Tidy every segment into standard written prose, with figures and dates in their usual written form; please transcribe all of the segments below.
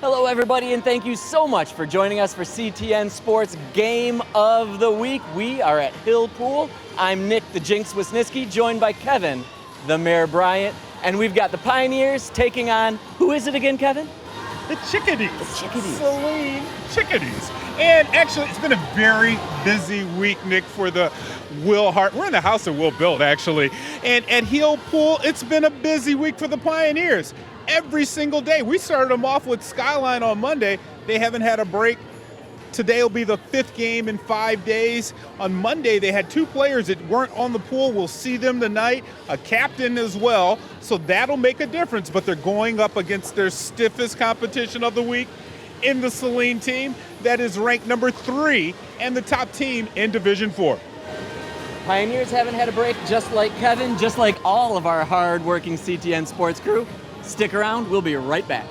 Hello, everybody, and thank you so much for joining us for CTN Sports Game of the Week. We are at Hill Pool. I'm Nick the Jinx Wisniewski, joined by Kevin the Mayor Bryant, and we've got the Pioneers taking on, who is it again, Kevin? The Chickadees. The Chickadees. Saline Chickadees. And actually, it's been a very busy week, Nick, for the Will Hart. We're in the house of Will Build, actually. And at Hill Pool, it's been a busy week for the Pioneers. Every single day. We started them off with Skyline on Monday. They haven't had a break. Today will be the 5th game in 5 days. On Monday, they had 2 players that weren't on the pool. We'll see them tonight, a captain as well. So that'll make a difference, but they're going up against their stiffest competition of the week in the Saline team that is ranked number 3 and the top team in Division 4. Pioneers haven't had a break, just like Kevin, just like all of our hard-working CTN Sports crew. Stick around, we'll be right back.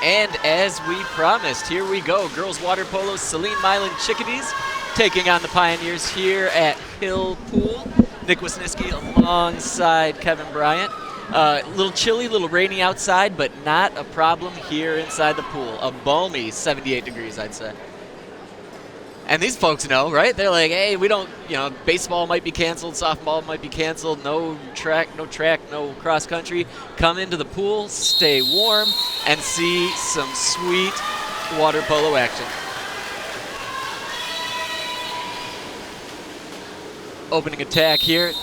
And as we promised, here we go. Girls Water Polo, Saline Milan Chickadees taking on the Pioneers here at Hill Pool. Nick Wisniewski alongside Kevin Bryant. A little chilly, a little rainy outside, but not a problem here inside the pool. A balmy 78 degrees, I'd say. And these folks know, right? They're like, hey, we don't, baseball might be canceled, softball might be canceled, no track, no cross country. Come into the pool, stay warm, and see some sweet water polo action. Opening attack here.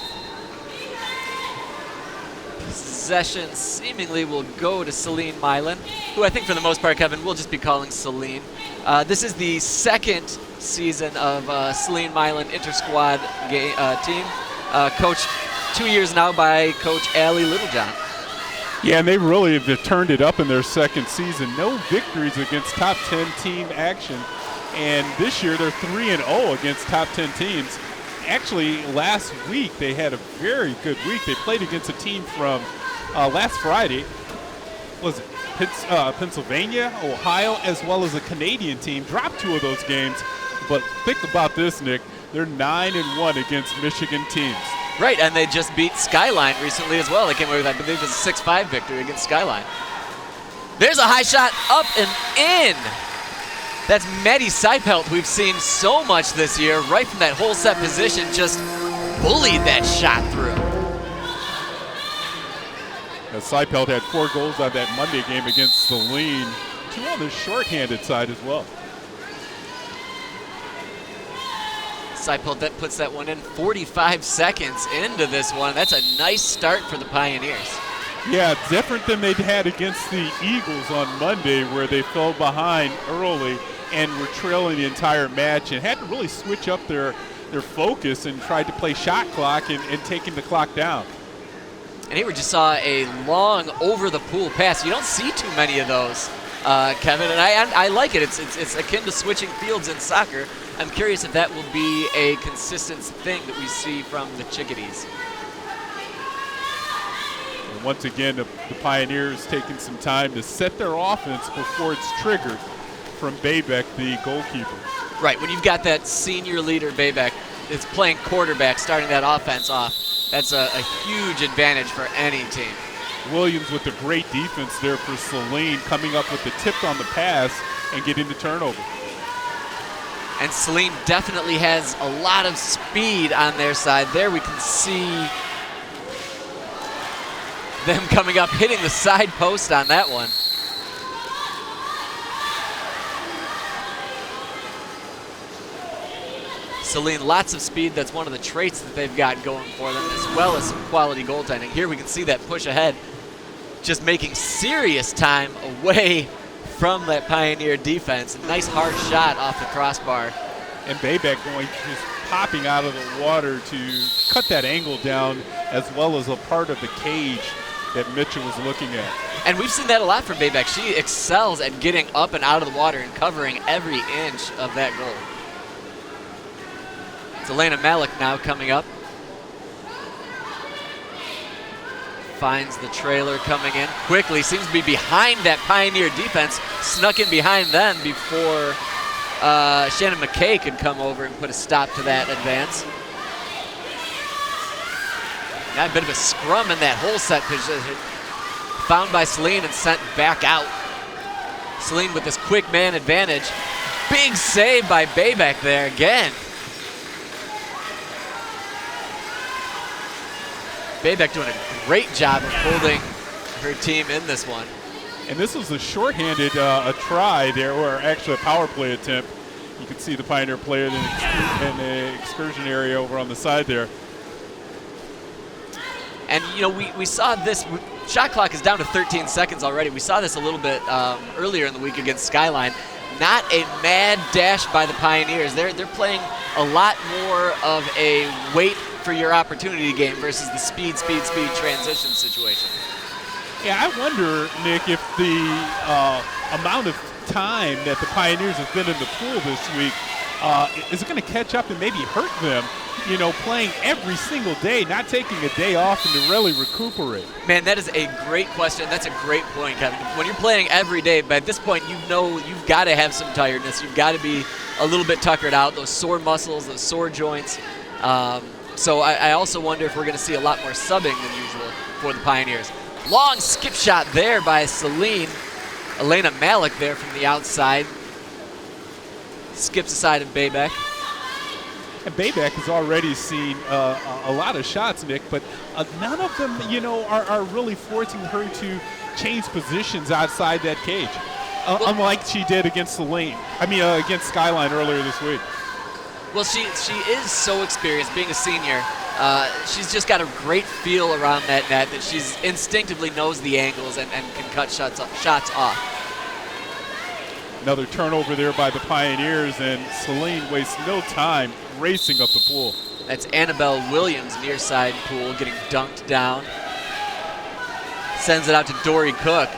Possession seemingly will go to Saline Milan, who I think for the most part, Kevin, we'll just be calling Saline. This is the second season of Saline Milan inter-squad team, coached 2 years now by Coach Allie Littlejohn. Yeah, and they really have turned it up in their second season. No victories against top 10 team action, and this year they're 3-0 against top 10 teams. Actually, last week they had a very good week. They played against a team from last Friday. Was it Pennsylvania, Ohio, as well as a Canadian team? Dropped 2 of those games. But think about this, Nick. They're 9-1 against Michigan teams. Right, and they just beat Skyline recently as well. They came away with, I believe, a 6-5 victory against Skyline. There's a high shot up and in. That's Maddie Seipelt, we've seen so much this year, right from that whole set position, just bullied that shot through. Seipelt had 4 goals on that Monday game against Saline, 2 on the shorthanded side as well. Seipelt that puts that one in 45 seconds into this one. That's a nice start for the Pioneers. Yeah, different than they'd had against the Eagles on Monday, where they fell behind early and were trailing the entire match and had to really switch up their focus and tried to play shot clock and taking the clock down. And here we just saw a long over-the-pool pass. You don't see too many of those, Kevin, and I like it. It's akin to switching fields in soccer. I'm curious if that will be a consistent thing that we see from the Chickadees. And once again, the Pioneers taking some time to set their offense before it's triggered from Baybeck, the goalkeeper. Right, when you've got that senior leader, Baybeck, that's playing quarterback, starting that offense off, that's a huge advantage for any team. Williams with a great defense there for Saline, coming up with the tip on the pass and getting the turnover. And Saline definitely has a lot of speed on their side. There we can see them coming up, hitting the side post on that one. Saline, lots of speed. That's one of the traits that they've got going for them, as well as some quality goaltending. Here we can see that push ahead, just making serious time away from that Pioneer defense. A nice hard shot off the crossbar. And Baybeck just popping out of the water to cut that angle down, as well as a part of the cage that Mitchell was looking at. And we've seen that a lot from Baybeck. She excels at getting up and out of the water and covering every inch of that goal. It's Elena Malik now coming up. Finds the trailer coming in quickly. Seems to be behind that Pioneer defense. Snuck in behind them before Shannon McKay could come over and put a stop to that advance. Got a bit of a scrum in that whole set position. Found by Saline and sent back out. Saline with this quick man advantage. Big save by Baybeck there again. Baybeck doing a great job of holding her team in this one. And this was a shorthanded a try there, or actually a power play attempt. You can see the Pioneer player in the excursion area over on the side there. And, you know, we saw this. Shot clock is down to 13 seconds already. We saw this a little bit earlier in the week against Skyline. Not a mad dash by the Pioneers. They're playing a lot more of a wait for your opportunity game versus the speed transition situation. Yeah, I wonder, Nick, if the amount of time that the Pioneers have been in the pool this week is it going to catch up and maybe hurt them, you know, playing every single day, not taking a day off and to really recuperate? Man, that is a great question. That's a great point, Kevin. When you're playing every day, but at this point, you know you've got to have some tiredness. You've got to be a little bit tuckered out, those sore muscles, those sore joints. So I also wonder if we're going to see a lot more subbing than usual for the Pioneers. Long skip shot there by Saline. Elena Malik there from the outside. Skips aside of Baybeck. And Baybeck has already seen a lot of shots, Nick, but none of them, you know, are really forcing her to change positions outside that cage, unlike she did against Saline. Against Skyline earlier this week. Well, she is so experienced, being a senior. She's just got a great feel around that net that she's instinctively knows the angles and can cut shots off. Another turnover there by the Pioneers, and Saline wastes no time racing up the pool. That's Annabelle Williams near side pool getting dunked down. Sends it out to Dory Cook.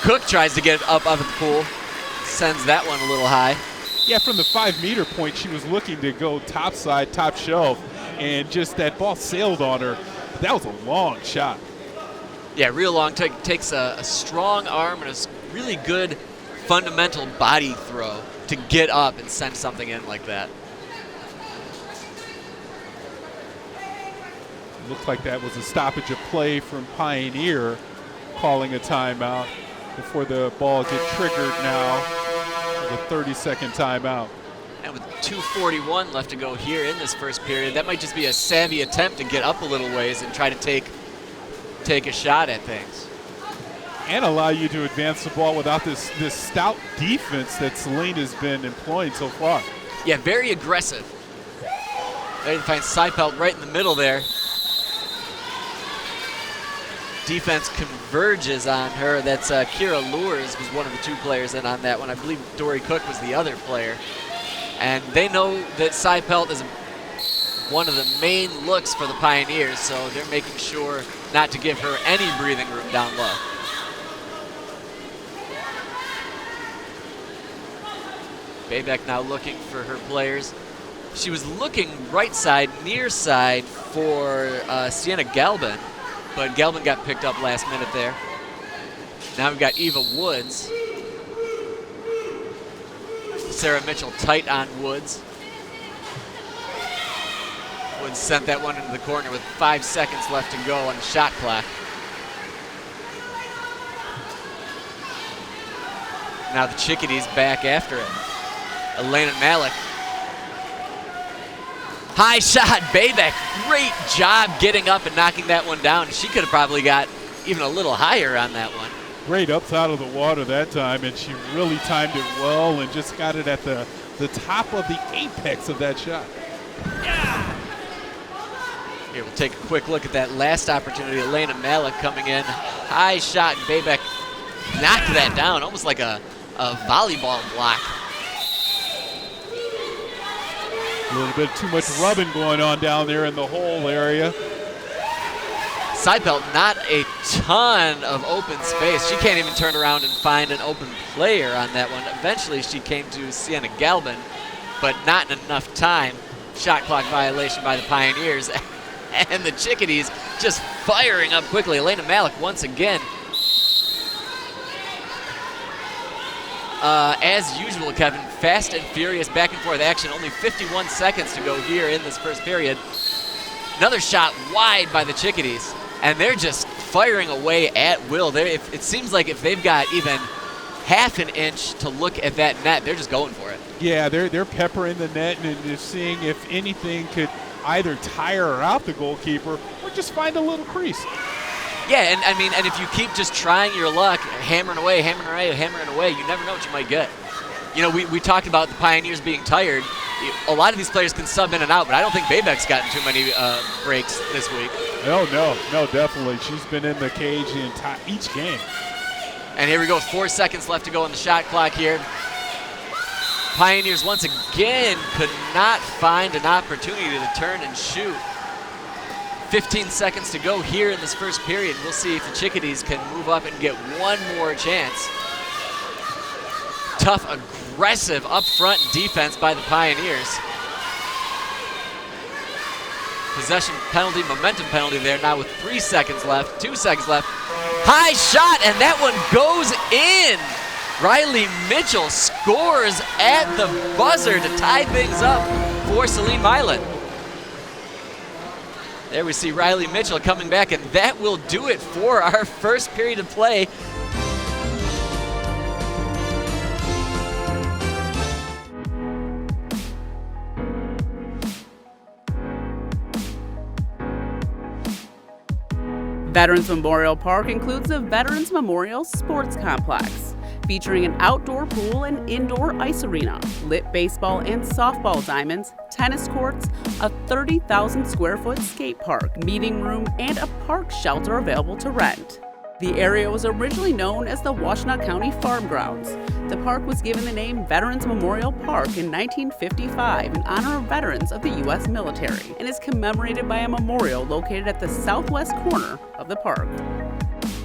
Cook tries to get up of the pool. Sends that one a little high. Yeah, from the 5-meter point, she was looking to go topside, top shelf, and just that ball sailed on her. That was a long shot. Yeah, real long. Takes a strong arm and a really good fundamental body throw to get up and send something in like that. Looked like that was a stoppage of play from Pioneer, calling a timeout before the ball gets triggered now. The 30-second timeout. And with 2:41 left to go here in this first period, that might just be a savvy attempt to get up a little ways and try to take a shot at things. And allow you to advance the ball without this stout defense that Saline has been employing so far. Yeah, very aggressive. There you find Seipelt right in the middle there. Defense converges on her. That's Kira Lures was one of the two players in on that one. I believe Dory Cook was the other player. And they know that Seipelt is one of the main looks for the Pioneers, so they're making sure not to give her any breathing room down low. Baybeck now looking for her players. She was looking right side, near side for Sienna Galbin, but Gelman got picked up last minute there. Now we've got Eva Woods. Sarah Mitchell tight on Woods. Woods sent that one into the corner with 5 seconds left to go on the shot clock. Now the Chickadees back after it. Elena Malik. High shot, Babek. Great job getting up and knocking that one down. She could have probably got even a little higher on that one. Great ups out of the water that time, and she really timed it well and just got it at the top of the apex of that shot. Yeah. Here, we'll take a quick look at that last opportunity. Elena Malik coming in. High shot, and Babek knocked that down, almost like a volleyball block. A little bit too much rubbing going on down there in the hole area. Seipelt, not a ton of open space. She can't even turn around and find an open player on that one. Eventually she came to Sienna Galvin, but not in enough time. Shot clock violation by the Pioneers. And the Chickadees just firing up quickly. Elena Malik once again. As usual, Kevin, fast and furious back and forth action. Only 51 seconds to go here in this first period. Another shot wide by the Chickadees, and they're just firing away at will. It seems like if they've got even half an inch to look at that net, they're just going for it. Yeah, they're peppering the net and just seeing if anything could either tire out the goalkeeper or just find a little crease. Yeah, and I mean, and if you keep just trying your luck, hammering away, you never know what you might get. You know, we talked about the Pioneers being tired. A lot of these players can sub in and out, but I don't think Babek's gotten too many breaks this week. No, definitely. She's been in the cage each game. And here we go, 4 seconds left to go on the shot clock here. Pioneers once again could not find an opportunity to turn and shoot. 15 seconds to go here in this first period. We'll see if the Chickadees can move up and get one more chance. Tough, aggressive up front defense by the Pioneers. Possession penalty, momentum penalty there now with 3 seconds left, 2 seconds left. High shot, and that one goes in. Riley Mitchell scores at the buzzer to tie things up for Saline Milan. There we see Riley Mitchell coming back, and that will do it for our first period of play. Veterans Memorial Park includes the Veterans Memorial Sports Complex, featuring an outdoor pool and indoor ice arena, lit baseball and softball diamonds, tennis courts, a 30,000 square foot skate park, meeting room, and a park shelter available to rent. The area was originally known as the Washtenaw County Farm Grounds. The park was given the name Veterans Memorial Park in 1955 in honor of veterans of the U.S. military and is commemorated by a memorial located at the southwest corner of the park.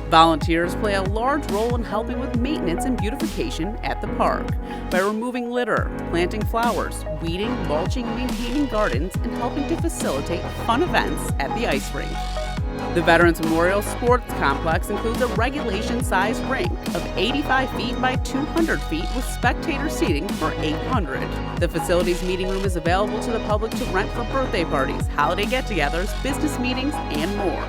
Volunteers play a large role in helping with maintenance and beautification at the park by removing litter, planting flowers, weeding, mulching, maintaining gardens, and helping to facilitate fun events at the ice rink. The Veterans Memorial Sports Complex includes a regulation-sized rink of 85 feet by 200 feet with spectator seating for 800. The facility's meeting room is available to the public to rent for birthday parties, holiday get-togethers, business meetings, and more.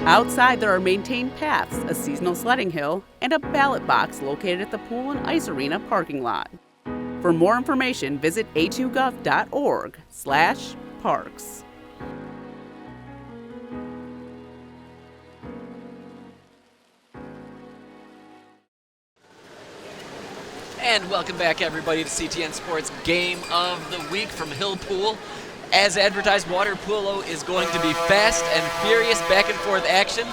Outside, there are maintained paths, a seasonal sledding hill, and a ballot box located at the pool and ice arena parking lot. For more information, visit a2gov.org/parks. And welcome back, everybody, to CTN Sports Game of the Week from Hill Pool. As advertised, water polo is going to be fast and furious back and forth action.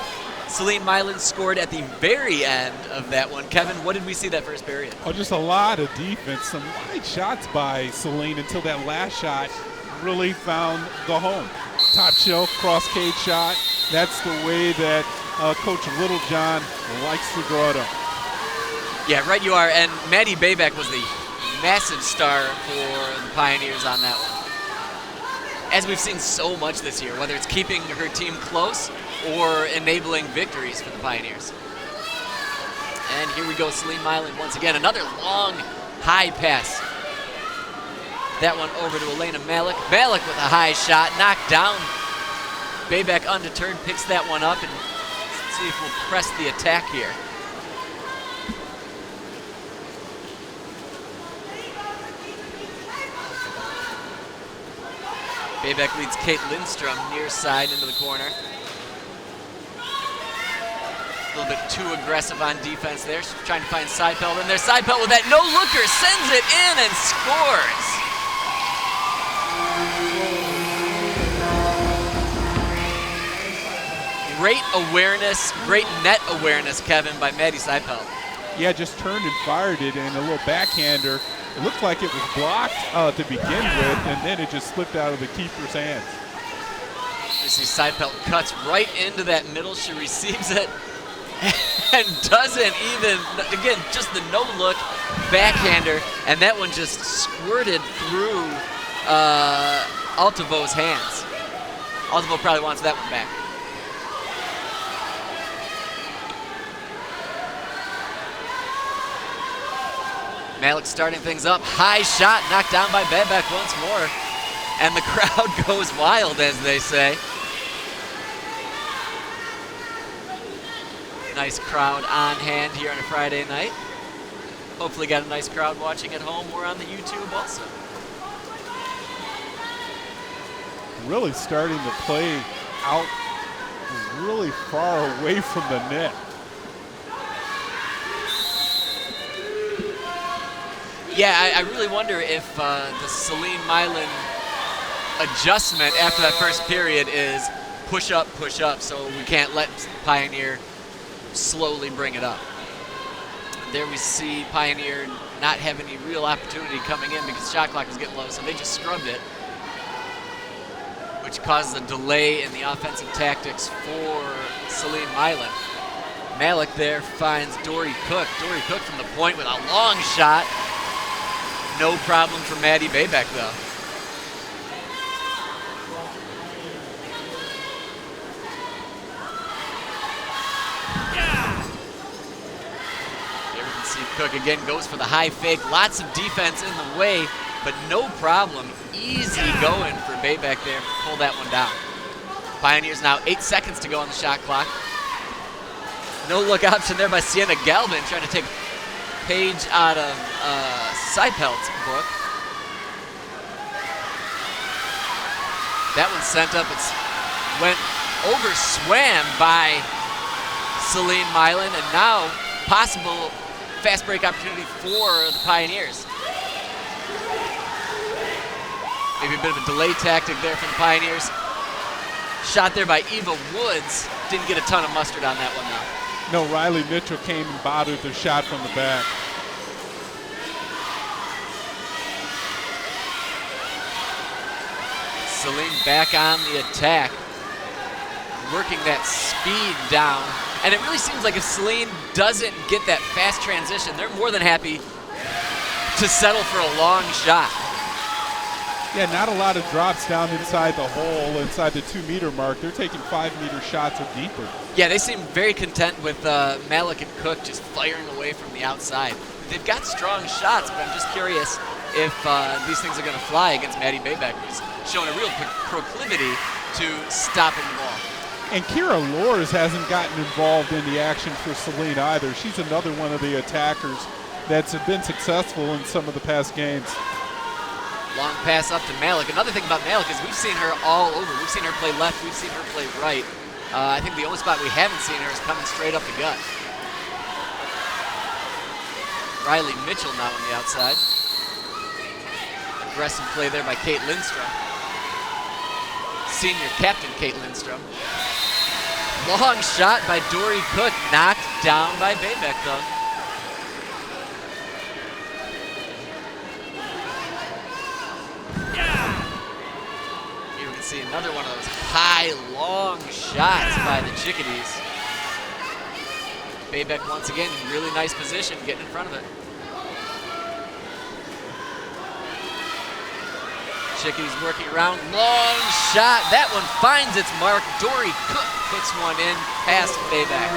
Saline Milan scored at the very end of that one. Kevin, what did we see that first period? Oh, just a lot of defense, some wide shots by Saline until that last shot really found the home. Top shelf, cross cage shot. That's the way that Coach Littlejohn likes to draw it up. Yeah, right you are. And Maddie Babek was the massive star for the Pioneers on that one. as we've seen so much this year, whether it's keeping her team close or enabling victories for the Pioneers. And here we go, Saline Milan once again. Another long, high pass. That one over to Elena Malik. Malik with a high shot, knocked down. Bayback undeterred, picks that one up, and let's see if we'll press the attack here. Bayback leads Kate Lindstrom near side into the corner. A little bit too aggressive on defense there. She's trying to find Seipelt, and there's Seipelt with that no-looker, sends it in and scores. Great awareness, great net awareness, Kevin, by Maddie Seipelt. Yeah, just turned and fired it, and a little backhander. It looked like it was blocked to begin with, and then it just slipped out of the keeper's hands. You see Seipelt cuts right into that middle. She receives it and doesn't even, again, just the no-look backhander, and that one just squirted through Altavo's hands. Altavo probably wants that one back. Malik starting things up. High shot, knocked down by Bayback once more. And the crowd goes wild, as they say. Nice crowd on hand here on a Friday night. Hopefully got a nice crowd watching at home or on the YouTube also. Really starting to play out really far away from the net. Yeah, I really wonder if the Saline Milan adjustment after that first period is push up, so we can't let Pioneer slowly bring it up. There we see Pioneer not have any real opportunity coming in because shot clock was getting low, so they just scrubbed it, which causes a delay in the offensive tactics for Saline Milan. Malik there finds Dory Cook. Dory Cook from the point with a long shot. No problem for Maddie Bayback, though. There we can see Cook again goes for the high fake. Lots of defense in the way, but no problem. Easy going for Bayback there. Pull that one down. Pioneers now 8 seconds to go on the shot clock. No look option there by Sienna Galvin, trying to take page out of Seipelt's book. That one sent up. It went over swam by Saline Milan, and now possible fast break opportunity for the Pioneers. Maybe a bit of a delay tactic there for the Pioneers. Shot there by Eva Woods. Didn't get a ton of mustard on that one, though. No, Riley Mitchell came and bothered the shot from the back. Saline back on the attack, working that speed down. And it really seems like if Saline doesn't get that fast transition, they're more than happy to settle for a long shot. Yeah, not a lot of drops down inside the hole, inside the 2 meter mark. They're taking 5 meter shots or deeper. Yeah, they seem very content with Malik and Cook just firing away from the outside. They've got strong shots, but I'm just curious if these things are going to fly against Maddie Bayback, who's showing a real proclivity to stopping the ball. And Kira Lors hasn't gotten involved in the action for Saline either. She's another one of the attackers that's been successful in some of the past games. Long pass up to Malik. Another thing about Malik is we've seen her all over. We've seen her play left. We've seen her play right. I think the only spot we haven't seen her is coming straight up the gut. Riley Mitchell now on the outside. Aggressive play there by Kate Lindstrom. Senior captain Kate Lindstrom. Long shot by Dory Cook, knocked down by Bayback, though. Here we can see another one of those high, long shots by the Chickadees. Bayback once again in really nice position, getting in front of it. Chickadees working around, long shot. That one finds its mark. Dory Cook puts one in past Bayback.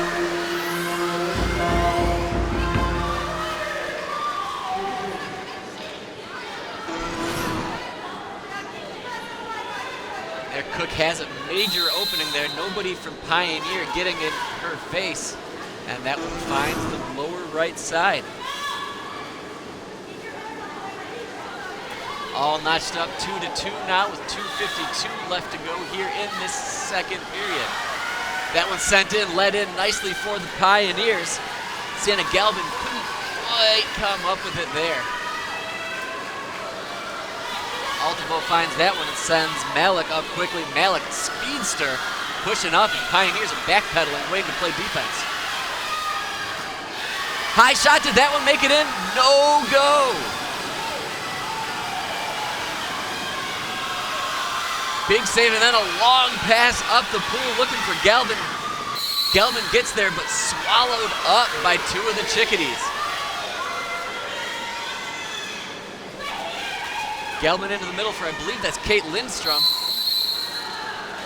There, Cook has a major opening there. Nobody from Pioneer getting in her face. And that one finds the lower right side. All notched up 2-2 now with 2:52 left to go here in this second period. That one sent in, led in nicely for the Pioneers. Sienna Galvin couldn't quite come up with it there. Altavo finds that one and sends Malik up quickly. Malik, speedster, pushing up, and Pioneers are backpedaling, waiting to play defense. High shot, did that one make it in? No go. Big save, and then a long pass up the pool looking for Galvin. Galvin gets there, but swallowed up by two of the Chickadees. Galvin into the middle for, I believe that's Kate Lindstrom.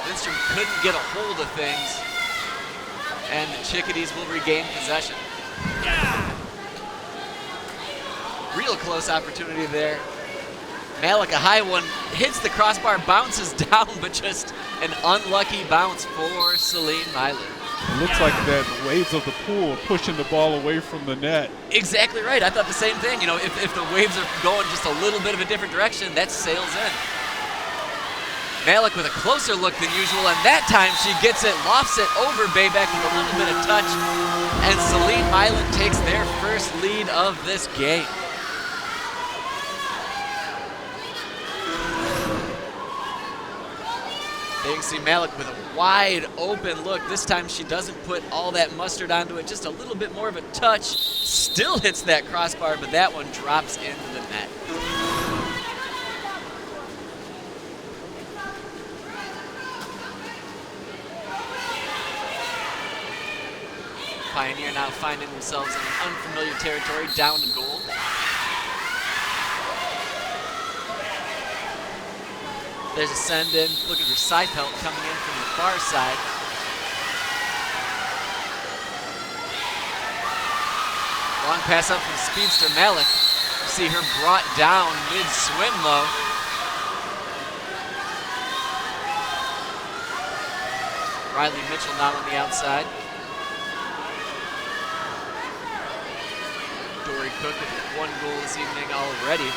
Lindstrom couldn't get a hold of things, and the Chickadees will regain possession. Real close opportunity there. Malik, a high one, hits the crossbar, bounces down, but just an unlucky bounce for Saline Milan. It looks like that waves of the pool are pushing the ball away from the net. Exactly right. I thought the same thing. You know, if the waves are going just a little bit of a different direction, that sails in. Malik with a closer look than usual, and that time she gets it, lofts it over Bayback with a little bit of touch, and Saline Milan takes their first lead of this game. There you can see Malik with a wide open look. This time she doesn't put all that mustard onto it, just a little bit more of a touch. Still hits that crossbar, but that one drops into the net. Pioneer now finding themselves in unfamiliar territory, down to goal. There's a send in, looking for Seipelt coming in from the far side. Long pass up from speedster Malik. You see her brought down mid-swim low. Riley Mitchell now on the outside. Dory Cook with one goal this evening already.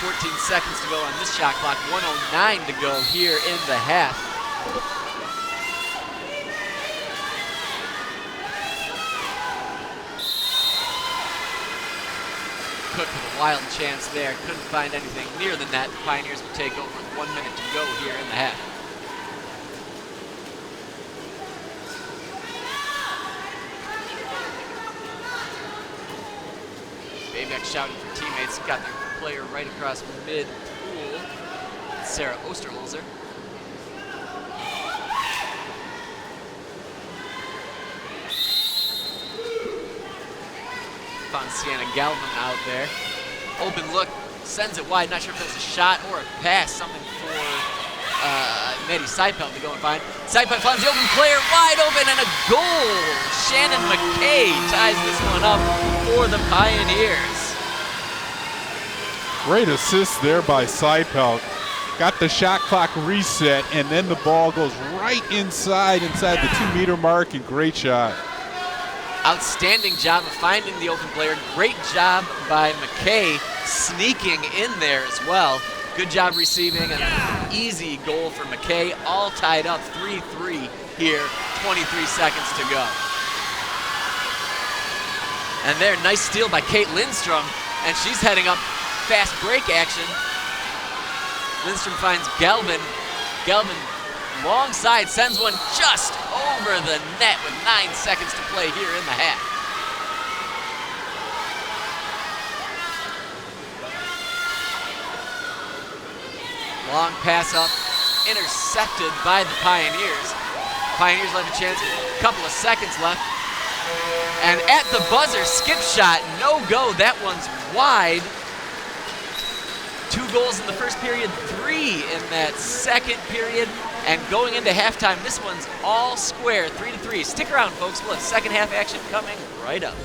14 seconds to go on this shot clock, 1:09 to go here in the half. Cook with a wild chance there, couldn't find anything near the net. The Pioneers will take over with 1 minute to go here in the half. Bayback shouting for teammates, got their player right across mid-pool, Sarah Osterholzer. Found Sienna Galvin out there. Open look, sends it wide, not sure if that's a shot or a pass, something for Maddie Seipelt to go and find. Seipelt finds the open player, wide open, and a goal! Shannon McKay ties this one up for the Pioneers. Great assist there by Seipelt. Got the shot clock reset, and then the ball goes right inside the 2-meter mark, and great shot. Outstanding job of finding the open player. Great job by McKay sneaking in there as well. Good job receiving, an easy goal for McKay. All tied up 3-3 here, 23 seconds to go. And there, nice steal by Kate Lindstrom, and she's heading up fast break action. Lindstrom finds Galvin. Galvin, long side, sends one just over the net with 9 seconds to play here in the half. Long pass up, intercepted by the Pioneers. Pioneers will have a chance, a couple of seconds left. And at the buzzer, skip shot, no go. That one's wide. 2 goals in the first period, 3 in that second period. And going into halftime, this one's all square, 3-3. Stick around, folks. We'll have second half action coming right up.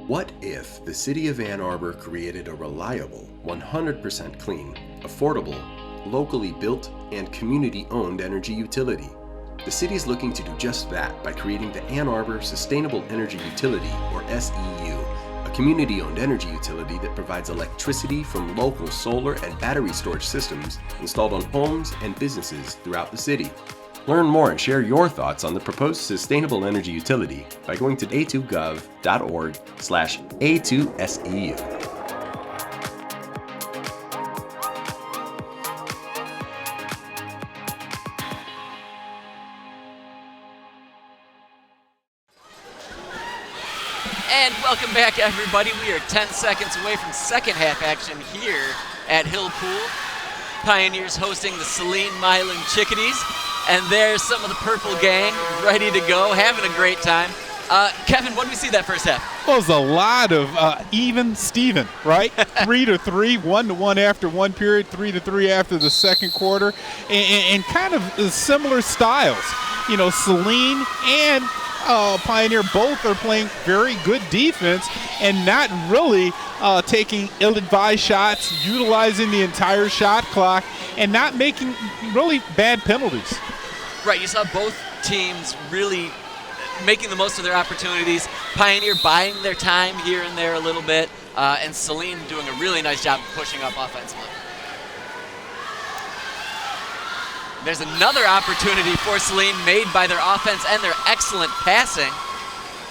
What if the city of Ann Arbor created a reliable, 100% clean, affordable, locally built, and community-owned energy utility? The city is looking to do just that by creating the Ann Arbor Sustainable Energy Utility, or SEU, a community-owned energy utility that provides electricity from local solar and battery storage systems installed on homes and businesses throughout the city. Learn more and share your thoughts on the proposed sustainable energy utility by going to a2gov.org/A2SEU. And welcome back, everybody. We are 10 seconds away from second half action here at Hill Pool. Pioneers hosting the Saline, Milan Chickadees. And there's some of the purple gang ready to go, having a great time. Kevin, what did we see that first half? Well, it was a lot of even Steven, right? 3-3, 1-1 after one period, 3-3 after the second quarter, and kind of similar styles. You know, Saline and Pioneer both are playing very good defense and not really taking ill-advised shots, utilizing the entire shot clock, and not making really bad penalties. Right, you saw both teams really making the most of their opportunities. Pioneer buying their time here and there a little bit, and Saline doing a really nice job of pushing up offensively. There's another opportunity for Saline made by their offense and their excellent passing.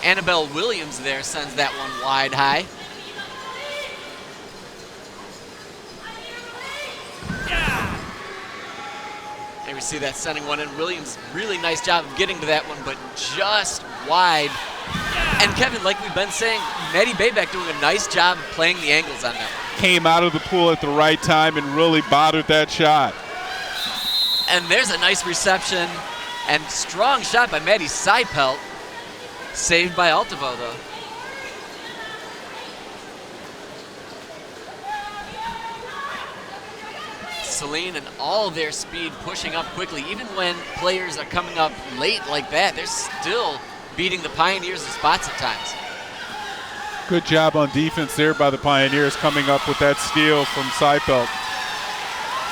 Annabelle Williams there sends that one wide high. Here we see that sending one in. Williams, really nice job of getting to that one, but just wide. And Kevin, like we've been saying, Maddie Baybeck doing a nice job of playing the angles on that one. Came out of the pool at the right time and really bothered that shot. And there's a nice reception and strong shot by Maddie Seipelt. Saved by Altivo, though. Saline and all their speed pushing up quickly. Even when players are coming up late like that, they're still beating the Pioneers in spots at times. Good job on defense there by the Pioneers, coming up with that steal from Seipelt.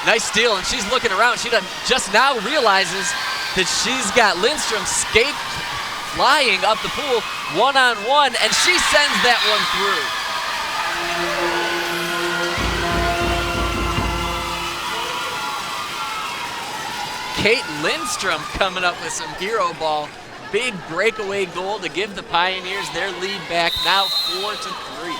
Nice steal, and she's looking around. She just now realizes that she's got Lindstrom flying up the pool one-on-one, and she sends that one through. Kate Lindstrom coming up with some hero ball. Big breakaway goal to give the Pioneers their lead back, now 4-3.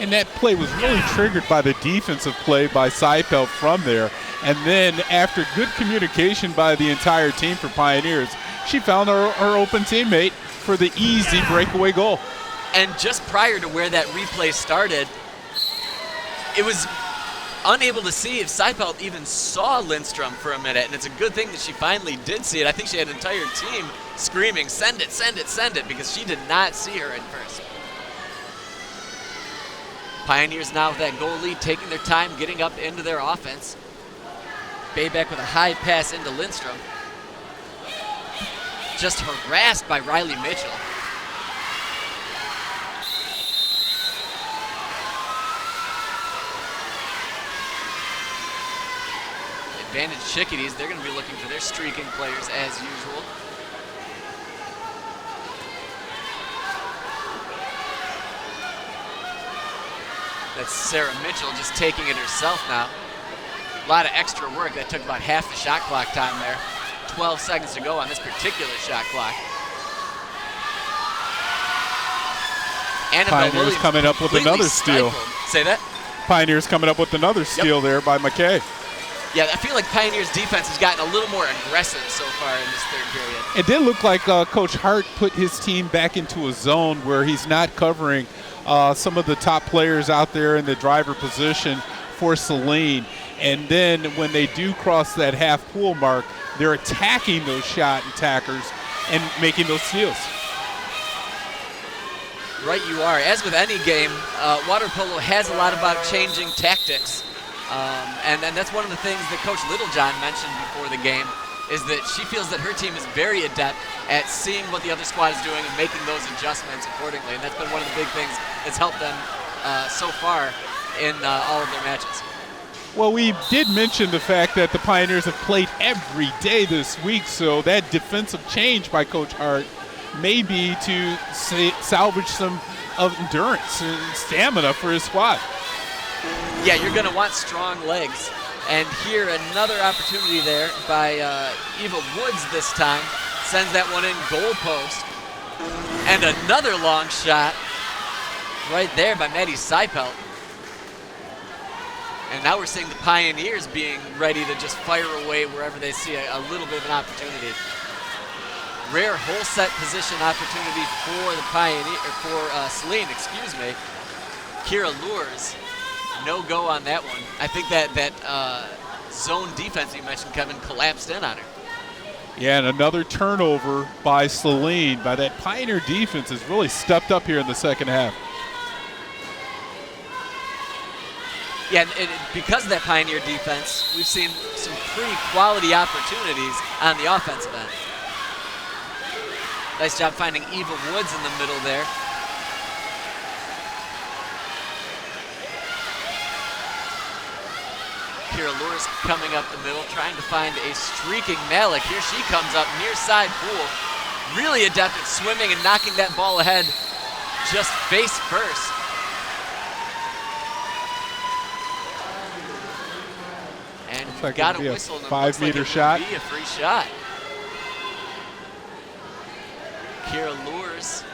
And that play was really triggered by the defensive play by Seipelt from there. And then after good communication by the entire team for Pioneers, she found her open teammate for the easy breakaway goal. And just prior to where that replay started, it was unable to see if Seipelt even saw Lindstrom for a minute, and it's a good thing that she finally did see it. I think she had an entire team screaming, "Send it, send it, send it," because she did not see her at first. Pioneers now with that goal lead, taking their time getting up into their offense. Baybeck with a high pass into Lindstrom. Just harassed by Riley Mitchell. Advantage Chickadees, they're going to be looking for their streaking players as usual. That's Sarah Mitchell just taking it herself now. A lot of extra work. That took about half the shot clock time there. 12 seconds to go on this particular shot clock. Annabelle Pioneers Williams coming up with another steal. stifled. Say that? Pioneers coming up with another steal there by McKay. Yeah, I feel like Pioneers defense has gotten a little more aggressive so far in this third period. It did look like Coach Hart put his team back into a zone where he's not covering some of the top players out there in the driver position for Saline. And then when they do cross that half pool mark, they're attacking those shot attackers and making those steals. Right you are. As with any game, water polo has a lot about changing tactics. And that's one of the things that Coach Littlejohn mentioned before the game, is that she feels that her team is very adept at seeing what the other squad is doing and making those adjustments accordingly. And that's been one of the big things that's helped them so far in all of their matches. Well, we did mention the fact that the Pioneers have played every day this week, so that defensive change by Coach Hart may be to salvage some of endurance and stamina for his squad. Yeah, you're going to want strong legs. And here, another opportunity there by Eva Woods this time. Sends that one in, goal post. And another long shot right there by Maddie Seipelt. And now we're seeing the Pioneers being ready to just fire away wherever they see a little bit of an opportunity. Rare whole set position opportunity for the Saline, excuse me. Kira Lures. No go on that one. I think that zone defense you mentioned, Kevin, collapsed in on her. Yeah, and another turnover by Saline. By that Pioneer defense has really stepped up here in the second half. Yeah, and because of that Pioneer defense, we've seen some pretty quality opportunities on the offensive end. Nice job finding Eva Woods in the middle there. Kira Lures coming up the middle, trying to find a streaking Malik. Here she comes up near side pool. Really adept at swimming and knocking that ball ahead just face first. And like got a be a whistle. And 5 meter like shot. Be a free shot. Kira Lures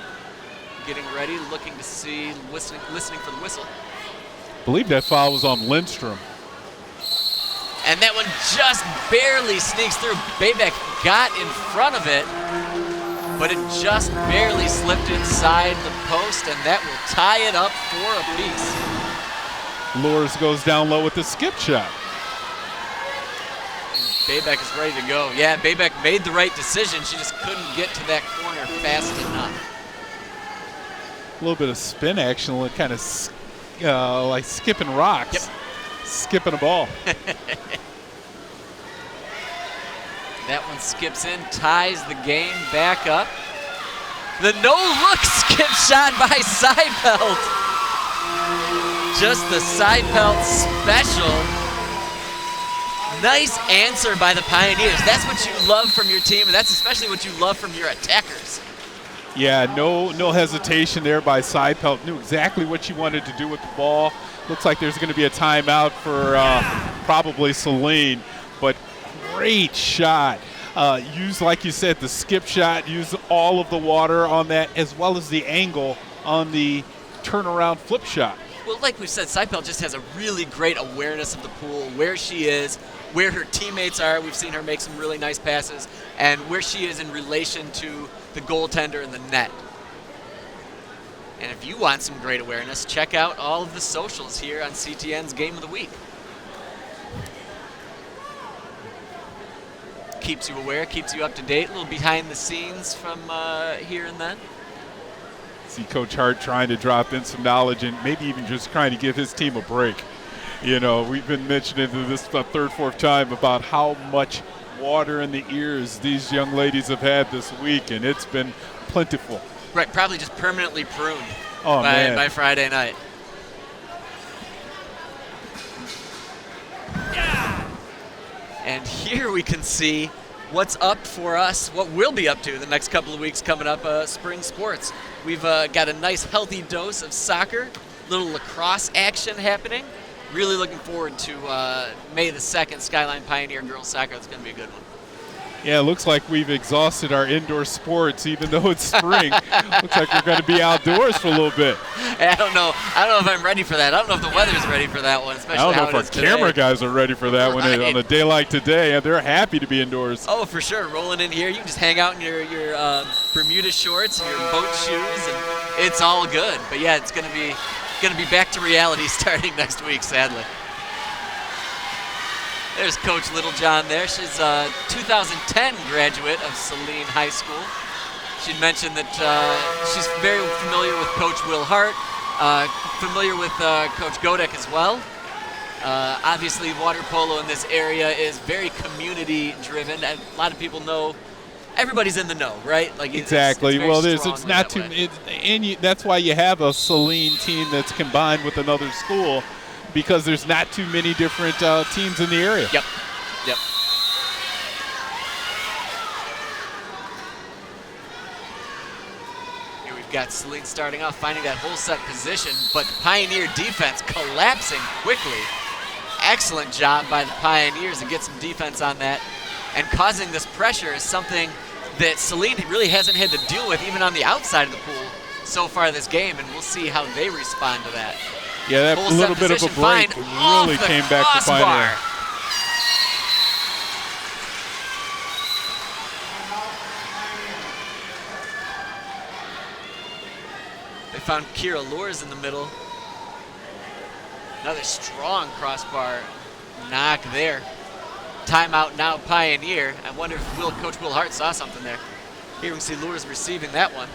getting ready, looking to see, listening for the whistle. I believe that foul was on Lindstrom. And that one just barely sneaks through. Baybeck got in front of it, but it just barely slipped inside the post, and that will tie it up for a piece. Lures goes down low with the skip shot. And Baybeck is ready to go. Yeah, Baybeck made the right decision. She just couldn't get to that corner fast enough. A little bit of spin action, kind of like skipping rocks. Yep. skipping a ball. That one skips in, ties the game back up. The no-look skip shot by Seipelt. Just the Seipelt special. Nice answer by the Pioneers. That's what you love from your team, and that's especially what you love from your attackers. Yeah, no hesitation there by Seipelt. Knew exactly what she wanted to do with the ball. Looks like there's going to be a timeout for probably Saline, but great shot. Use, like you said, the skip shot, use all of the water on that, as well as the angle on the turnaround flip shot. Well, like we said, Seipelt just has a really great awareness of the pool, where she is, where her teammates are. We've seen her make some really nice passes, and where she is in relation to the goaltender and the net. And if you want some great awareness, check out all of the socials here on CTN's Game of the Week. Keeps you aware, keeps you up to date, a little behind the scenes from here and then. See Coach Hart trying to drop in some knowledge and maybe even just trying to give his team a break. You know, we've been mentioning this the third, fourth time about how much water in the ears these young ladies have had this week, and it's been plentiful. Right, probably just permanently pruned by Friday night. And here we can see what's up for us, what we'll be up to the next couple of weeks coming up, spring sports. We've got a nice healthy dose of soccer, little lacrosse action happening. Really looking forward to May the 2nd, Skyline Pioneer Girls Soccer. That's going to be a good one. Yeah, it looks like we've exhausted our indoor sports, even though it's spring. Looks like we're going to be outdoors for a little bit. I don't know if I'm ready for that. I don't know if the weather's ready for that one, especially I don't know how if it our is camera today. guys are ready for that one on a day like today. And they're happy to be indoors. Oh, for sure. Rolling in here, you can just hang out in your Bermuda shorts and your boat shoes, and it's all good. But yeah, it's going to be back to reality starting next week, sadly. There's Coach Littlejohn there. She's a 2010 graduate of Saline High School. She mentioned that she's very familiar with Coach Will Hart, familiar with Coach Godek as well. Obviously, water polo in this area is very community-driven. A lot of people know. Everybody's in the know, right? Like exactly. It's not too. That's why you have a Saline team that's combined with another school, because there's not too many different teams in the area. Yep. Here we've got Saline starting off, finding that whole set position, but the Pioneer defense collapsing quickly. Excellent job by the Pioneers to get some defense on that, and causing this pressure is something that Saline really hasn't had to deal with even on the outside of the pool so far this game, and we'll see how they respond to that. Yeah, that Full little set bit of a position, break fine really off the came back to crossbar. Pioneer. They found Kira Lures in the middle. Another strong crossbar knock there. Timeout now, Pioneer. I wonder if Coach Will Hart saw something there. Here we see Lures receiving that one.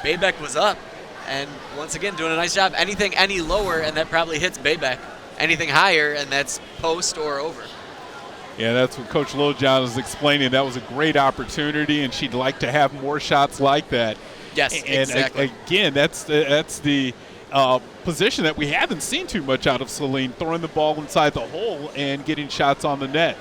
Baybeck was up, and once again doing a nice job. Anything any lower, and that probably hits Baybeck. Anything higher, and that's post or over. Yeah, that's what Coach Littlejohn was explaining. That was a great opportunity, and she'd like to have more shots like that. Yes, and exactly. Again, that's the position that we haven't seen too much out of Saline, throwing the ball inside the hole and getting shots on the net.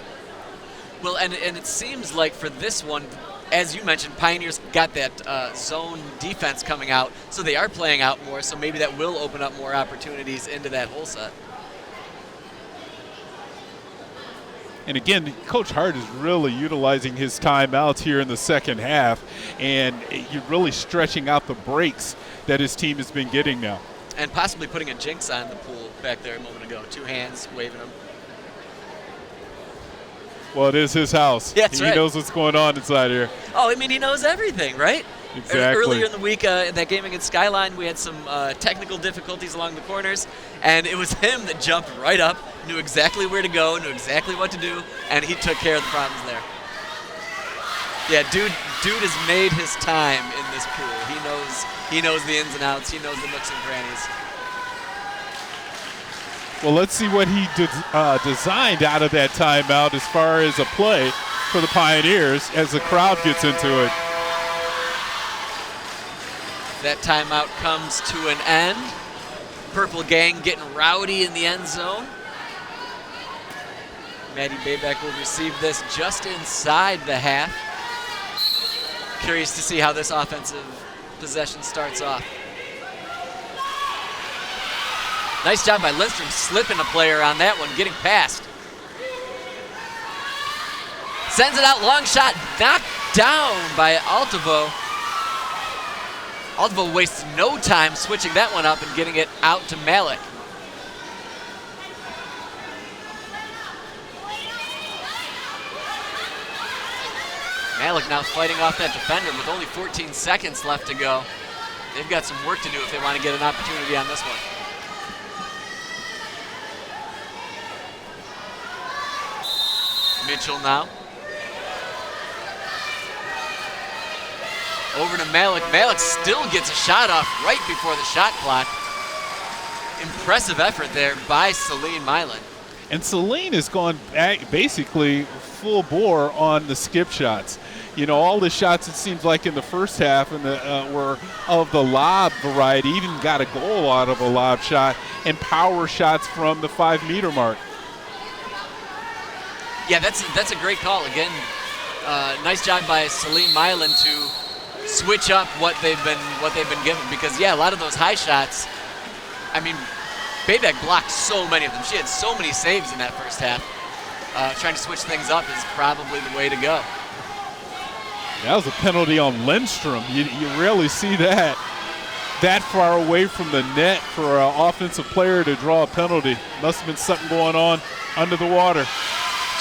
Well, and it seems like for this one, as you mentioned, Pioneers got that zone defense coming out, so they are playing out more, so maybe that will open up more opportunities into that hole set. And again, Coach Hart is really utilizing his timeouts here in the second half, and you're really stretching out the breaks that his team has been getting now. And possibly putting a jinx on the pool back there a moment ago. 2 hands waving them. Well, it is his house. Yeah, that's right. He knows what's going on inside here. Oh, I mean, he knows everything, right? Exactly. Earlier in the week, in that game against Skyline, we had some technical difficulties along the corners, and it was him that jumped right up, knew exactly where to go, knew exactly what to do, and he took care of the problems there. Yeah, dude has made his time in this pool. He knows the ins and outs. He knows the nooks and crannies. Well, let's see what he designed out of that timeout as far as a play for the Pioneers as the crowd gets into it. That timeout comes to an end. Purple Gang getting rowdy in the end zone. Maddie Bayback will receive this just inside the half. Curious to see how this offensive possession starts off. Nice job by Lindstrom slipping a player on that one, getting past. Sends it out, long shot, knocked down by Altivo. Altivo wastes no time switching that one up and getting it out to Malik. Malik now fighting off that defender with only 14 seconds left to go. They've got some work to do if they want to get an opportunity on this one. Mitchell now. Over to Malik. Malik still gets a shot off right before the shot clock. Impressive effort there by Saline Milan. And Saline has gone back basically full bore on the skip shots. You know, all the shots, it seems like in the first half and were of the lob variety, even got a goal out of a lob shot, and power shots from the 5-meter mark. Yeah, that's a great call. Again, nice job by Saline Milan to switch up what they've been given, because yeah, a lot of those high shots, I mean, Bayback blocked so many of them. She had so many saves in that first half. Trying to switch things up is probably the way to go. That was a penalty on Lindstrom. You rarely see that far away from the net for an offensive player to draw a penalty. Must have been something going on under the water.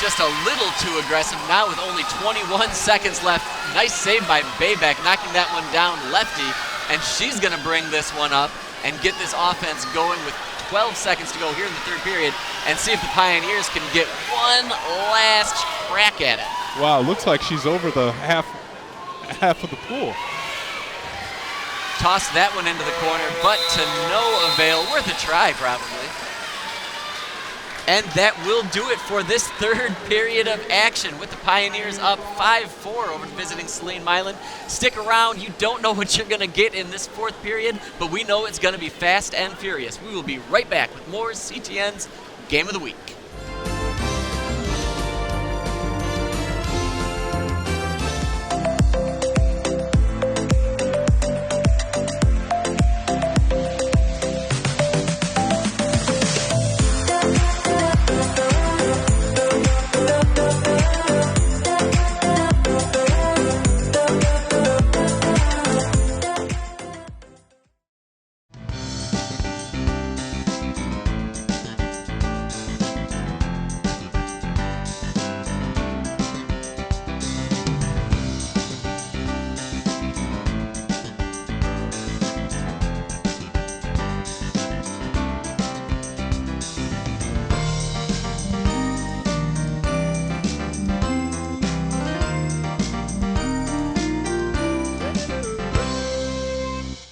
Just a little too aggressive now with only 21 seconds left. Nice save by Bayback, knocking that one down lefty, and she's going to bring this one up and get this offense going with 12 seconds to go here in the third period and see if the Pioneers can get one last crack at it. Wow, looks like she's over the half of the pool. Toss that one into the corner, but to no avail. Worth a try, probably. And that will do it for this third period of action with the Pioneers up 5-4 over visiting Saline Milan. Stick around. You don't know what you're going to get in this fourth period, but we know it's going to be fast and furious. We will be right back with more CTN's Game of the Week.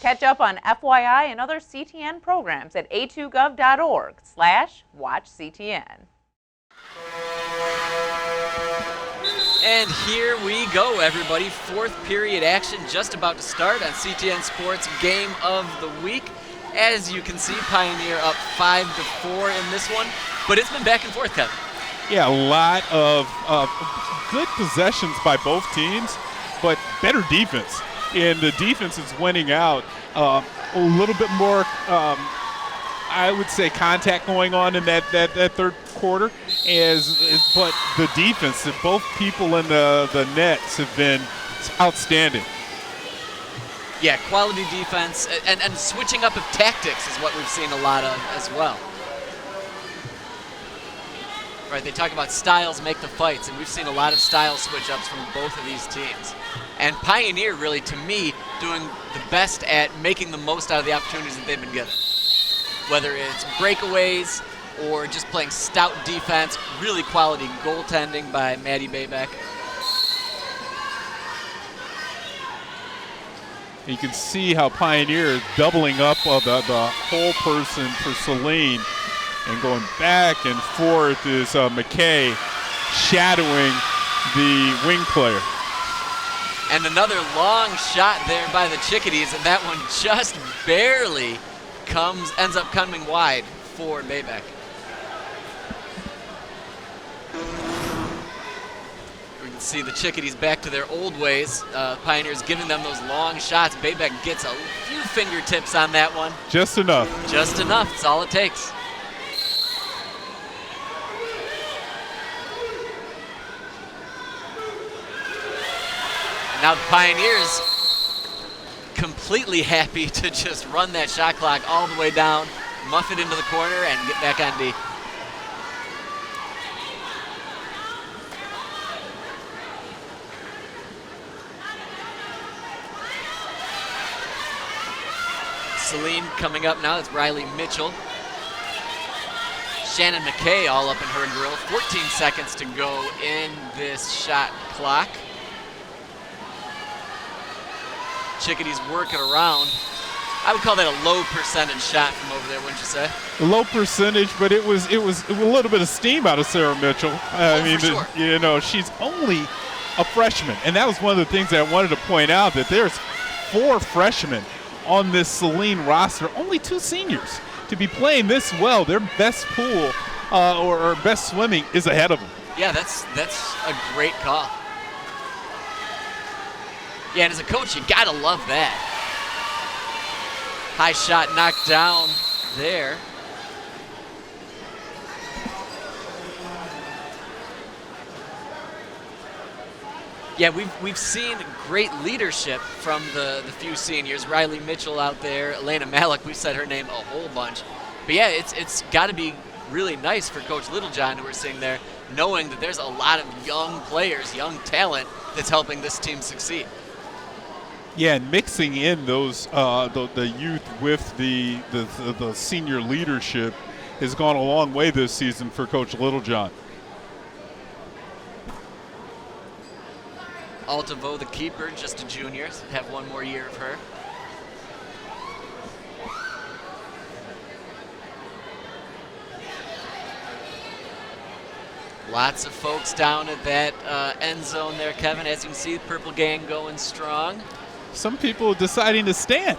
Catch up on FYI and other CTN programs at a2gov.org/watchctn. And here we go, everybody. Fourth period action just about to start on CTN Sports Game of the Week. As you can see, Pioneer up 5-4 in this one, but it's been back and forth, Kevin. Yeah, a lot of good possessions by both teams, but better defense. And the defense is winning out. A little bit more, I would say, contact going on in that third quarter. But the defense, both people in the nets have been outstanding. Yeah, quality defense and switching up of tactics is what we've seen a lot of as well. Right, they talk about styles make the fights, and we've seen a lot of style switch-ups from both of these teams. And Pioneer, really, to me, doing the best at making the most out of the opportunities that they've been given. Whether it's breakaways or just playing stout defense, really quality goaltending by Maddie Bayback. You can see how Pioneer is doubling up the whole person for Saline And going back and forth is McKay shadowing the wing player. And another long shot there by the Chickadees, and that one just barely ends up coming wide for Baybeck. We can see the Chickadees back to their old ways. Pioneers giving them those long shots. Baybeck gets a few fingertips on that one. Just enough. Just enough. That's all it takes. Now the Pioneers completely happy to just run that shot clock all the way down, muff it into the corner, and get back on D. Saline coming up now. It's Riley Mitchell. Shannon McKay all up in her grill. 14 seconds to go in this shot clock. Chickadees working around. I would call that a low percentage shot from over there, wouldn't you say? A low percentage, but it was a little bit of steam out of Sarah Mitchell. I mean, for sure. You know, she's only a freshman, and that was one of the things that I wanted to point out, that there's 4 freshmen on this Saline roster, only 2 seniors. To be playing this well, their best pool or best swimming is ahead of them. Yeah, that's a great call. Yeah, and as a coach, you gotta love that. High shot knocked down there. Yeah, we've seen great leadership from the few seniors. Riley Mitchell out there, Elena Malik, we've said her name a whole bunch. But yeah, it's got to be really nice for Coach Littlejohn, who we're seeing there, knowing that there's a lot of young players, young talent that's helping this team succeed. Yeah, and mixing in those the youth with the senior leadership has gone a long way this season for Coach Littlejohn. Altavo, the keeper, just a junior, so have one more year of her. Lots of folks down at that end zone there, Kevin. As you can see, the Purple Gang going strong. Some people deciding to stand,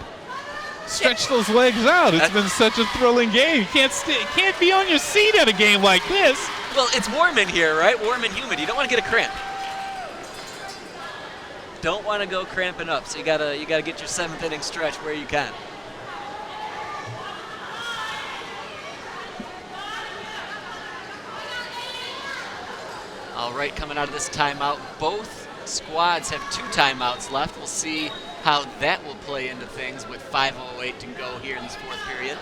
stretch those legs out. It's been such a thrilling game. You can't be on your seat at a game like this. Well, it's warm in here, right? Warm and humid. You don't want to get a cramp. Don't want to go cramping up, so you gotta get your 7th inning stretch where you can. All right, coming out of this timeout, both squads have 2 timeouts left. We'll see how that will play into things with 5:08 to go here in this 4th period.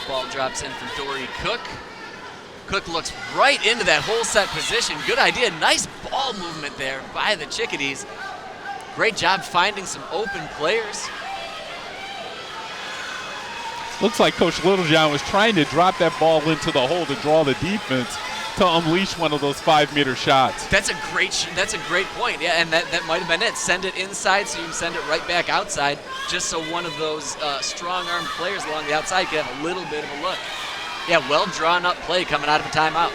Ball drops in for Dory Cook. Cook looks right into that whole set position. Good idea. Nice ball movement there by the Chickadees. Great job finding some open players. Looks like Coach Littlejohn was trying to drop that ball into the hole to draw the defense to unleash one of those 5-meter shots. That's a great point. Yeah, and that might have been it. Send it inside so you can send it right back outside, just so one of those strong-armed players along the outside can have a little bit of a look. Yeah, well drawn up play coming out of a timeout.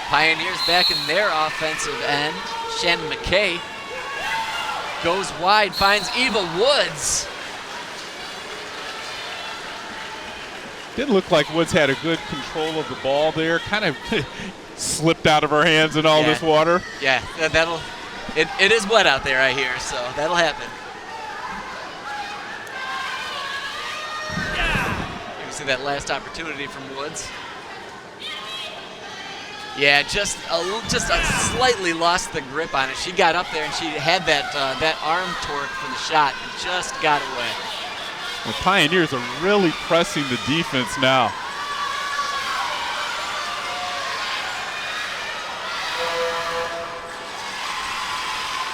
Pioneers back in their offensive end. Shannon McKay goes wide, finds Eva Woods. Didn't look like Woods had a good control of the ball there. Kind of slipped out of her hands in all this water. Yeah, it is wet out there, I hear, so that'll happen. You can see that last opportunity from Woods. Yeah, just slightly lost the grip on it. She got up there and she had that arm torque for the shot and just got away. The Pioneers are really pressing the defense now.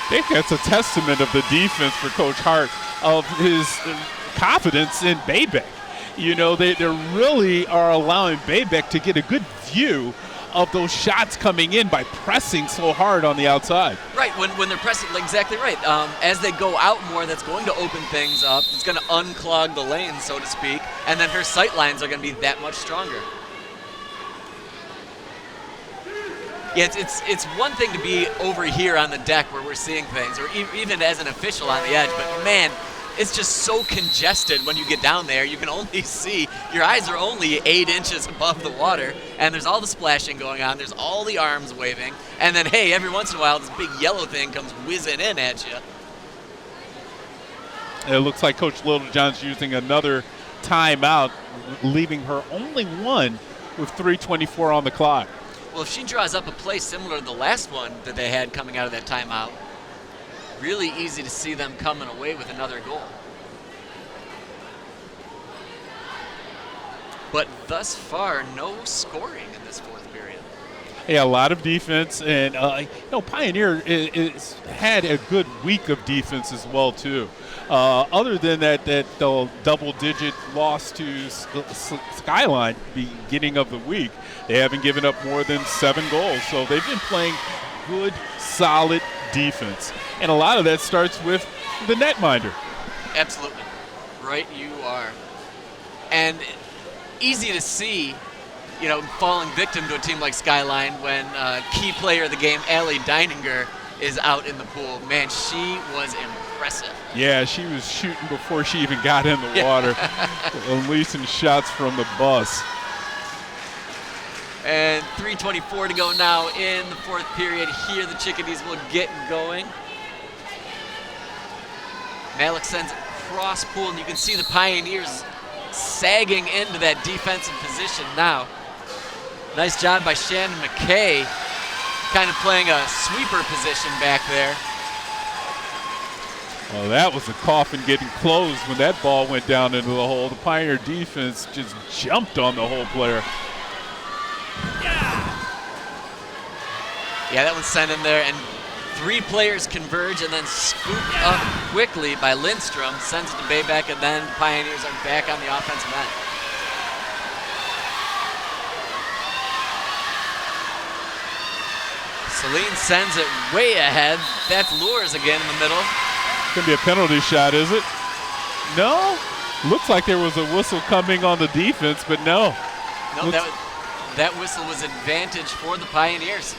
I think that's a testament of the defense for Coach Hart, of his confidence in Baybeck. You know, they really are allowing Baybeck to get a good view of those shots coming in by pressing so hard on the outside. Right, when they're pressing, exactly right. As they go out more, that's going to open things up. It's going to unclog the lane, so to speak, and then her sight lines are going to be that much stronger. Yeah, it's one thing to be over here on the deck where we're seeing things, or even as an official on the edge, but man, it's just so congested when you get down there. You can only see, your eyes are only 8 inches above the water, and there's all the splashing going on, there's all the arms waving, and then, hey, every once in a while, this big yellow thing comes whizzing in at you. It looks like Coach Littlejohn's using another timeout, leaving her only one with 3:24 on the clock. Well, if she draws up a play similar to the last one that they had coming out of that timeout, really easy to see them coming away with another goal. But thus far, no scoring in this fourth period. Yeah, a lot of defense, and Pioneer is had a good week of defense as well too. Other than that double-digit loss to Skyline beginning of the week, they haven't given up more than 7 goals. So they've been playing good, solid defense, and a lot of that starts with the netminder. Absolutely, right you are, and easy to see. Falling victim to a team like Skyline when key player of the game, Allie Deininger, is out in the pool. Man, she was impressive. Yeah, she was shooting before she even got in the water, unleashing shots from the bus. And 3:24 to go now in the fourth period. Here the Chickadees will get going. Malik sends it cross pool, and you can see the Pioneers sagging into that defensive position now. Nice job by Shannon McKay, kind of playing a sweeper position back there. Well, that was a coffin getting closed when that ball went down into the hole. The Pioneer defense just jumped on the hole player. Yeah, that one's sent in there, and 3 players converge and then scooped up quickly by Lindstrom, sends it to Bayback, and then Pioneers are back on the offensive end. Saline sends it way ahead. That's Lures again in the middle. Gonna be a penalty shot, is it? No? Looks like there was a whistle coming on the defense, but no. No, that whistle was advantage for the Pioneers.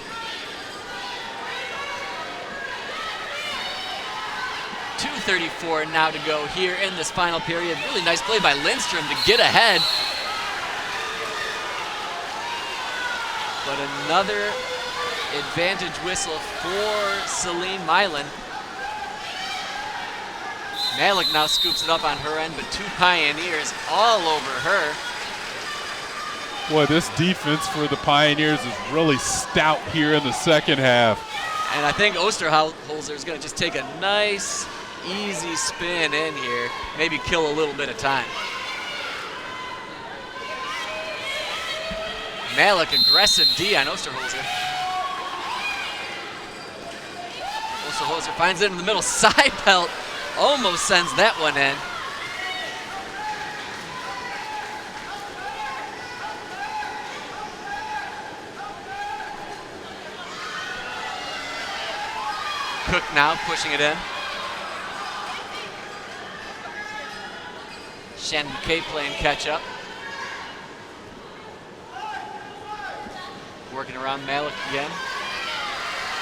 .234 now to go here in this final period. Really nice play by Lindstrom to get ahead. But another advantage whistle for Saline Milan. Malik now scoops it up on her end, but 2 Pioneers all over her. Boy, this defense for the Pioneers is really stout here in the second half. And I think Osterholzer is going to just take a nice, easy spin in here, maybe kill a little bit of time. Malik, aggressive D on Osterholzer. Osterholzer finds it in the middle, side belt, almost sends that one in. Cook now pushing it in. Shannon McKay playing catch up. Working around Malik again.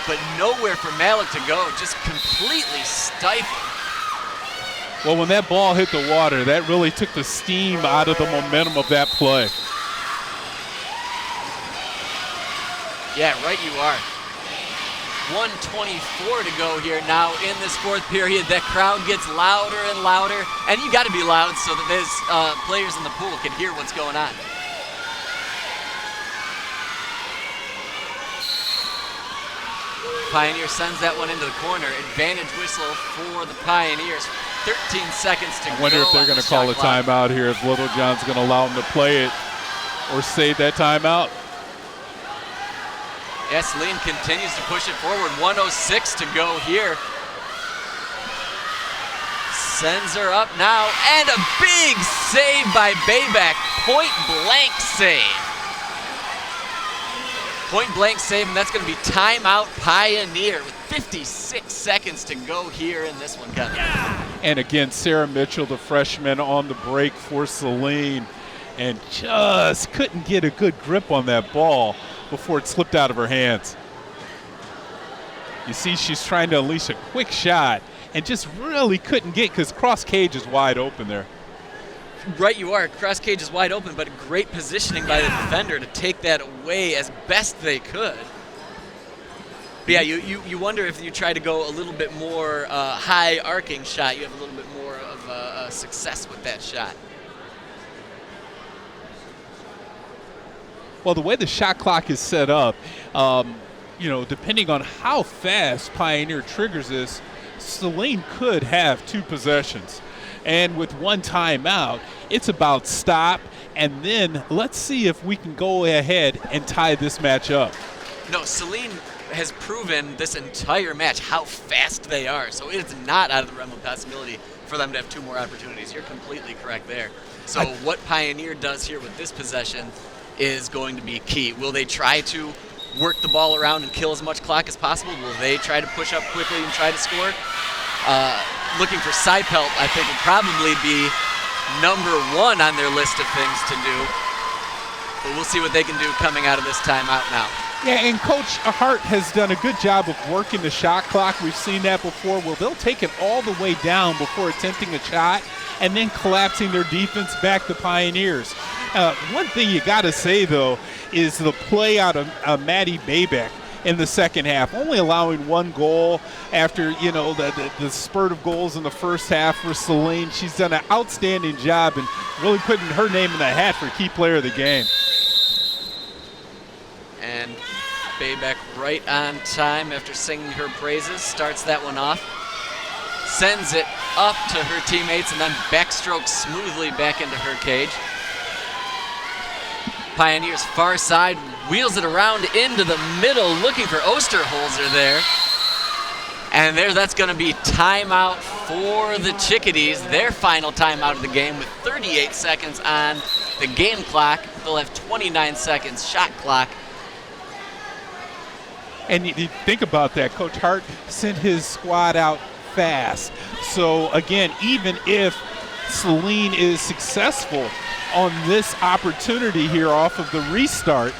But nowhere for Malik to go, just completely stifled. Well, when that ball hit the water, that really took the steam out of the momentum of that play. Yeah, right you are. 1:24 to go here now in this fourth period. That crowd gets louder and louder, and you got to be loud so that those players in the pool can hear what's going on. Pioneer sends that one into the corner. Advantage whistle for the Pioneers. 13 seconds to go. I wonder if they're going to call a timeout here, if Littlejohn's going to allow them to play it or save that timeout. Yeah, Saline continues to push it forward. 1:06 to go here. Sends her up now, and a big save by Bayback. Point blank save. Point blank save, and that's going to be timeout Pioneer with 56 seconds to go here in this one, Kevin. And again, Sarah Mitchell, the freshman, on the break for Saline, and just couldn't get a good grip on that ball before it slipped out of her hands. You see she's trying to unleash a quick shot and just really couldn't get, because cross cage is wide open there. Right, you are. Cross cage is wide open, but great positioning by the defender to take that away as best they could. But yeah, you wonder if you try to go a little bit more high arcing shot, you have a little bit more of success with that shot. Well, the way the shot clock is set up, depending on how fast Pioneer triggers this, Saline could have 2 possessions. And with 1 timeout, it's about stop, and then let's see if we can go ahead and tie this match up. No, Saline has proven this entire match how fast they are, so it's not out of the realm of possibility for them to have 2 more opportunities. You're completely correct there. So what Pioneer does here with this possession is going to be key. Will they try to work the ball around and kill as much clock as possible? Will they try to push up quickly and try to score? Looking for Seipelt, I think, will probably be number 1 on their list of things to do. But we'll see what they can do coming out of this timeout now. Yeah, and Coach Hart has done a good job of working the shot clock. We've seen that before. Well, they'll take it all the way down before attempting a shot and then collapsing their defense back to Pioneers. One thing you got to say, though, is the play out of Maddie Baybeck in the second half, only allowing 1 goal after, the spurt of goals in the first half for Saline. She's done an outstanding job and really putting her name in the hat for key player of the game. And Baybeck right on time after singing her praises, starts that one off, sends it up to her teammates, and then backstrokes smoothly back into her cage. Pioneers far side, wheels it around into the middle, looking for Osterholzer there. And that's going to be timeout for the Chickadees, their final timeout of the game with 38 seconds on the game clock. They'll have 29 seconds shot clock. And you think about that, Coach Hart sent his squad out fast. So again, even if Saline is successful on this opportunity here off of the restart,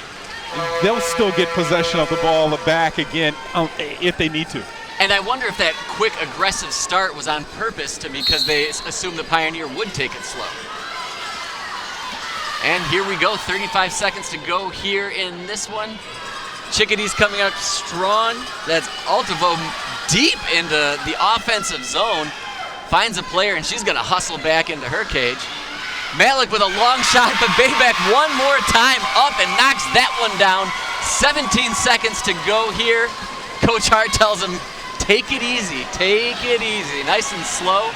they'll still get possession of the ball back again if they need to. And I wonder if that quick aggressive start was on purpose because they assumed the Pioneer would take it slow. And here we go, 35 seconds to go here in this one. Chickadees coming up strong. That's Altavo deep into the offensive zone. Finds a player, and she's going to hustle back into her cage. Malik with a long shot, but Baybeck one more time up and knocks that one down. 17 seconds to go here. Coach Hart tells him, take it easy, nice and slow.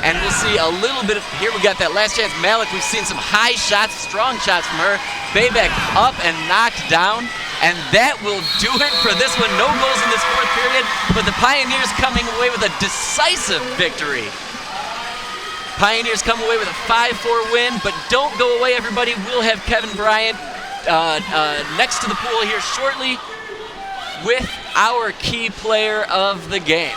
And we'll see a little bit of, here we got that last chance. Malik, we've seen some high shots, strong shots from her. Baybeck up and knocked down. And that will do it for this one. No goals in this 4th period, but the Pioneers coming away with a decisive victory. Pioneers come away with a 5-4 win, but don't go away, everybody. We'll have Kevin Bryant next to the pool here shortly with our key player of the game.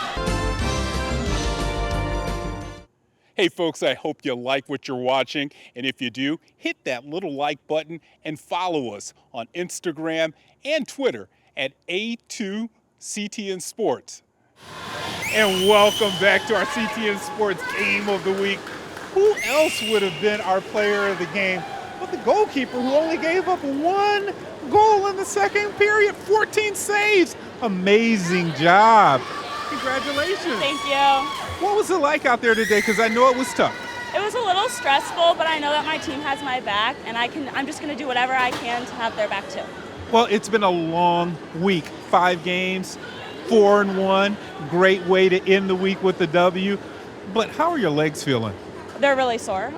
Hey folks, I hope you like what you're watching, and if you do, hit that little like button and follow us on Instagram and Twitter at A2CTN Sports. And welcome back to our CTN Sports Game of the Week. Who else would have been our player of the game but the goalkeeper, who only gave up 1 goal in the second period, 14 saves. Amazing job. Congratulations. Thank you. What was it like out there today? Because I know it was tough. It was a little stressful, but I know that my team has my back, and I'm just going to do whatever I can to have their back too. Well, it's been a long week. 5 games, 4-1. Great way to end the week with the W. But how are your legs feeling? They're really sore.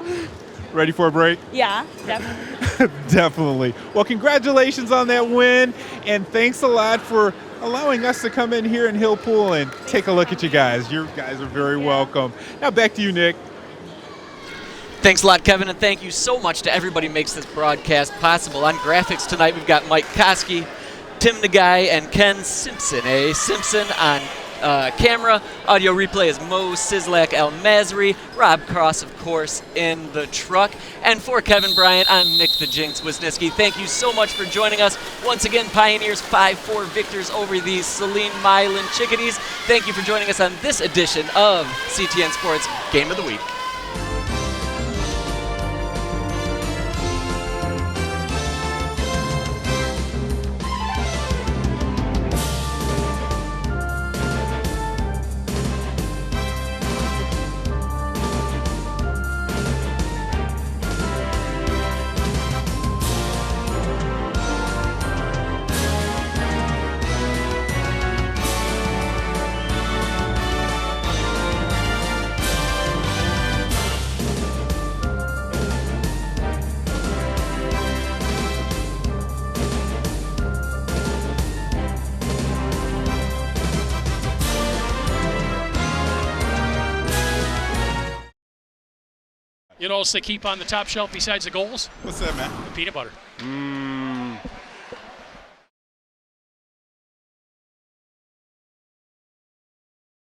Ready for a break? Yeah, definitely. Definitely. Well, congratulations on that win, and thanks a lot for allowing us to come in here in Hill Pool and take a look at you guys. You guys are very welcome. Now back to you, Nick. Thanks a lot, Kevin, and thank you so much to everybody who makes this broadcast possible. On graphics tonight, we've got Mike Koski, Tim Nagai and Ken Simpson. Simpson on camera. Audio replay is Mo Sislak El Mazri. Rob Cross, of course, in the truck. And for Kevin Bryant, I'm Nick the Jinx Wisniewski. Thank you so much for joining us. Once again, Pioneers 5-4 victors over the Saline Milan Chickadees. Thank you for joining us on this edition of CTN Sports Game of the Week. You know what else they keep on the top shelf besides the goals? What's that, man? The peanut butter.